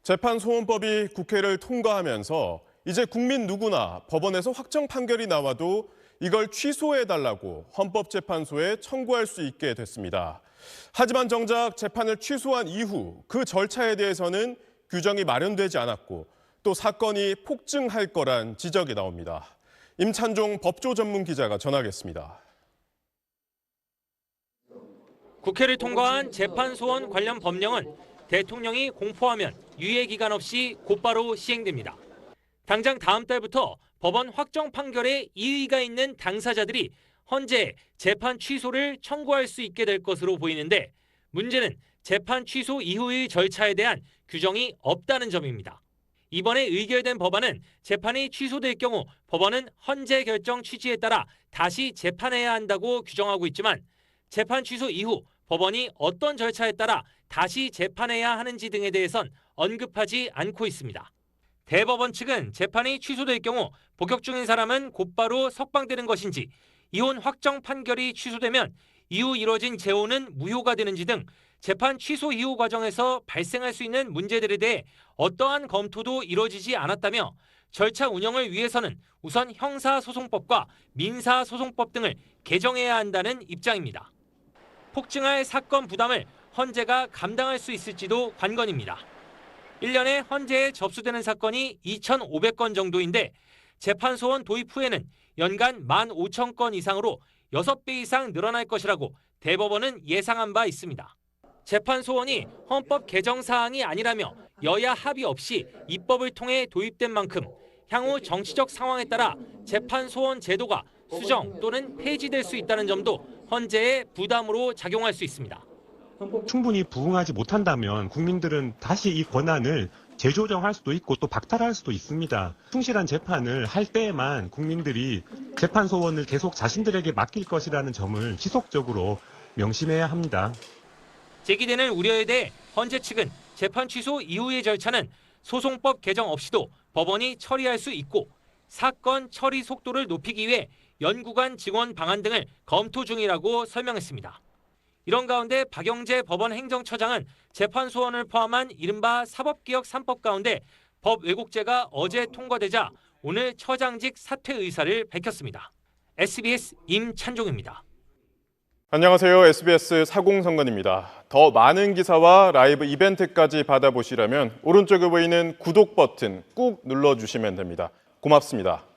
재판소원법이 국회를 통과하면서 이제 국민 누구나 법원에서 확정 판결이 나와도 이걸 취소해달라고 헌법재판소에 청구할 수 있게 됐습니다. 하지만 정작 재판을 취소한 이후 그 절차에 대해서는 규정이 마련되지 않았고 또 사건이 폭증할 거란 지적이 나옵니다. 임찬종 법조 전문 기자가 전하겠습니다. 국회를 통과한 재판소원 관련 법령은 대통령이 공포하면 유예 기간 없이 곧바로 시행됩니다. 당장 다음 달부터 법원 확정 판결에 이의가 있는 당사자들이 헌재에 재판 취소를 청구할 수 있게 될 것으로 보이는데 문제는 재판 취소 이후의 절차에 대한 규정이 없다는 점입니다. 이번에 의결된 법안은 재판이 취소될 경우 법원은 헌재 결정 취지에 따라 다시 재판해야 한다고 규정하고 있지만 재판 취소 이후 법원이 어떤 절차에 따라 다시 재판해야 하는지 등에 대해선 언급하지 않고 있습니다. 대법원 측은 재판이 취소될 경우 복역 중인 사람은 곧바로 석방되는 것인지, 이혼 확정 판결이 취소되면 이후 이뤄진 재혼은 무효가 되는지 등 재판 취소 이후 과정에서 발생할 수 있는 문제들에 대해 어떠한 검토도 이뤄지지 않았다며 절차 운영을 위해서는 우선 형사소송법과 민사소송법 등을 개정해야 한다는 입장입니다. 폭증할 사건 부담을 헌재가 감당할 수 있을지도 관건입니다. 1년에 헌재에 접수되는 사건이 2,500건 정도인데 재판소원 도입 후에는 연간 15,000건 이상으로 6배 이상 늘어날 것이라고 대법원은 예상한 바 있습니다. 재판소원이 헌법 개정 사항이 아니라며 여야 합의 없이 입법을 통해 도입된 만큼 향후 정치적 상황에 따라 재판소원 제도가 수정 또는 폐지될 수 있다는 점도 헌재의 부담으로 작용할 수 있습니다. 충분히 부응하지 못한다면 국민들은 다시 이 권한을 재조정할 수도 있고 또 박탈할 수도 있습니다. 충실한 재판을 할 때에만 국민들이 재판 소원을 계속 자신들에게 맡길 것이라는 점을 지속적으로 명심해야 합니다. 제기되는 우려에 대해 헌재 측은 재판 취소 이후의 절차는 소송법 개정 없이도 법원이 처리할 수 있고 사건 처리 속도를 높이기 위해 연구관 증원 방안 등을 검토 중이라고 설명했습니다. 이런 가운데 박영재 법원 행정처장은 재판 소원을 포함한 이른바 사법개혁 3법 가운데 법 왜곡죄가 어제 통과되자 오늘 처장직 사퇴 의사를 밝혔습니다. SBS 임찬종입니다. 안녕하세요. SBS 사공선관입니다. 더 많은 기사와 라이브 이벤트까지 받아보시려면 오른쪽에 보이는 구독 버튼 꾹 눌러주시면 됩니다. 고맙습니다.